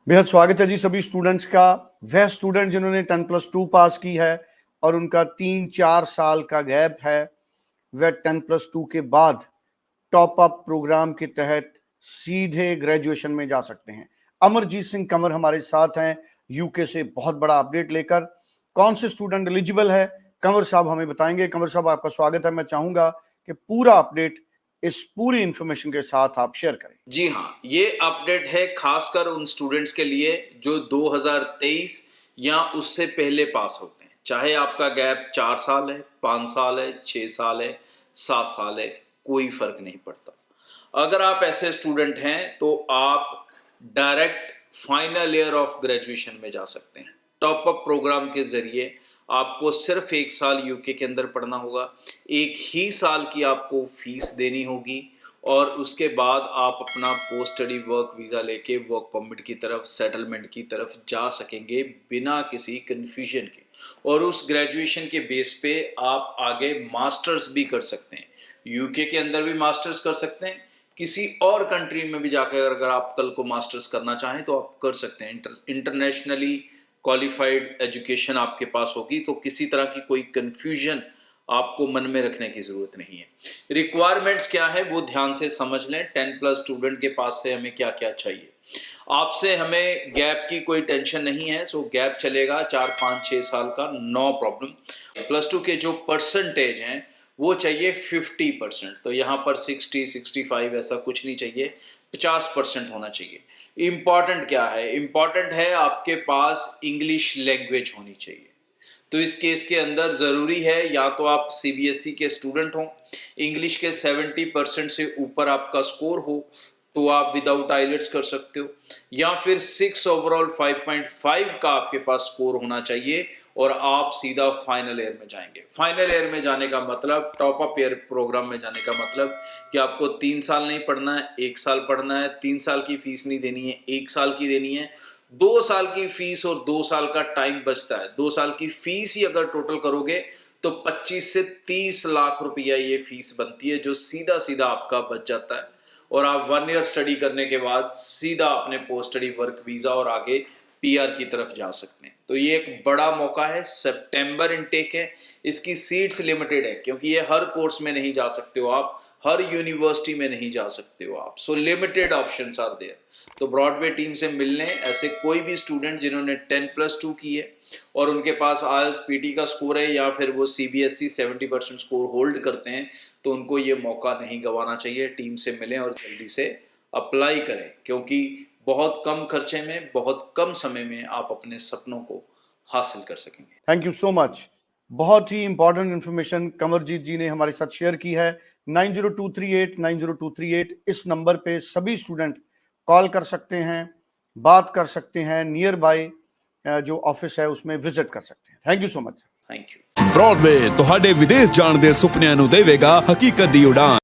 बेहद स्वागत है जी सभी स्टूडेंट्स का। वह स्टूडेंट जिन्होंने 10+2 पास की है और उनका 3-4 साल का गैप है, वह 10+2 के बाद टॉप अप प्रोग्राम के तहत सीधे ग्रेजुएशन में जा सकते हैं। अमरजीत सिंह कंवर हमारे साथ हैं यूके से बहुत बड़ा अपडेट लेकर। कौन से स्टूडेंट एलिजिबल है, कंवर साहब हमें बताएंगे। कंवर साहब, आपका स्वागत है। मैं चाहूंगा कि पूरा अपडेट इस पूरी इंफॉर्मेशन के साथ आप शेयर करें। जी हाँ, ये अपडेट है खासकर उन स्टूडेंट्स के लिए जो 2023 या उससे पहले पास होते हैं। चाहे आपका गैप 4 साल है, 5 साल है, 6 साल है, 7 साल है, कोई फर्क नहीं पड़ता। अगर आप ऐसे स्टूडेंट हैं तो आप direct final year of graduation में जा सकते हैं। टॉप अप प्रोग्राम के जरिए आपको सिर्फ 1 साल यूके के अंदर पढ़ना होगा, 1 ही साल की आपको फीस देनी होगी और उसके बाद आप अपना पोस्ट स्टडी वर्क वीज़ा लेके वर्क परमिट की तरफ, सेटलमेंट की तरफ जा सकेंगे बिना किसी कन्फ्यूजन के। और उस ग्रेजुएशन के बेस पे आप आगे मास्टर्स भी कर सकते हैं। यूके के अंदर भी मास्टर्स कर सकते हैं, किसी और कंट्री में भी जाकर अगर आप कल को मास्टर्स करना चाहें तो आप कर सकते हैं। इंटरनेशनली क्वालिफाइड एजुकेशन आपके पास होगी तो किसी तरह की कोई कन्फ्यूजन आपको मन में रखने की जरूरत नहीं है। रिक्वायरमेंट्स क्या है वो ध्यान से समझ लें। 10+ स्टूडेंट के पास से हमें क्या क्या चाहिए। आपसे हमें गैप की कोई टेंशन नहीं है, सो गैप चलेगा 4, 5, 6 साल का, नो प्रॉब्लम। +2 के जो परसेंटेज हैं वो चाहिए 50%। तो यहाँ पर 60, 65 ऐसा कुछ नहीं चाहिए, 50% होना चाहिए। इंपॉर्टेंट क्या है? इंपॉर्टेंट है आपके पास इंग्लिश लैंग्वेज होनी चाहिए। तो इस केस के अंदर ज़रूरी है या तो आप सीबीएसई के स्टूडेंट हों, इंग्लिश के 70% से ऊपर आपका स्कोर हो तो आप विदाउट आइलेट्स कर सकते हो, या फिर 6 ओवरऑल 5.5 का आपके पास स्कोर होना चाहिए और आप सीधा फाइनल ईयर में जाएंगे। फाइनल ईयर में जाने का मतलब, टॉप अप ईयर प्रोग्राम में जाने का मतलब कि आपको 3 साल नहीं पढ़ना है, 1 साल पढ़ना है। 3 साल की फीस नहीं देनी है, 1 साल की देनी है। 2 साल की फीस और 2 साल का टाइम बचता है। 2 साल की फीस ही अगर टोटल करोगे तो 25 से 30 लाख रुपया ये फीस बनती है, जो सीधा सीधा आपका बच जाता है और आप 1 ईयर स्टडी करने के बाद सीधा अपने पोस्ट स्टडी वर्क वीजा और आगे पीआर की तरफ जा सकते हैं। तो ये एक बड़ा मौका है। सितंबर इनटेक है, इसकी सीट्स लिमिटेड है क्योंकि ये हर कोर्स में नहीं जा सकते हो आप, हर यूनिवर्सिटी में नहीं जा सकते हो आप। So limited options are there. तो ब्रॉडवे टीम से मिलने ऐसे कोई भी स्टूडेंट जिन्होंने 10+2 की है और उनके पास आईएलटीएस पीटी का स्कोर है या फिर वो सीबीएसई 70% स्कोर होल्ड करते हैं, तो उनको ये मौका नहीं गंवाना चाहिए। टीम से मिलें और जल्दी से अप्लाई करें क्योंकि बहुत कम खर्चे में, बहुत कम समय में आप अपने सपनों को हासिल कर सकेंगे। Thank you so much. बहुत ही इंपॉर्टेंट इंफॉर्मेशन कंवरजीत जी ने हमारे साथ शेयर की है। 9023890238 इस नंबर पे सभी स्टूडेंट कॉल कर सकते हैं, बात कर सकते हैं, नियर बाय जो ऑफिस है उसमें विजिट कर सकते हैं। Thank you so much. Thank you. Broadway ਤੁਹਾਡੇ ਵਿਦੇਸ਼ ਜਾਣ ਦੇ ਸੁਪਨਿਆਂ ਨੂੰ ਦੇਵੇਗਾ ਹਕੀਕਤ ਦੀ ਉਡਾਨ।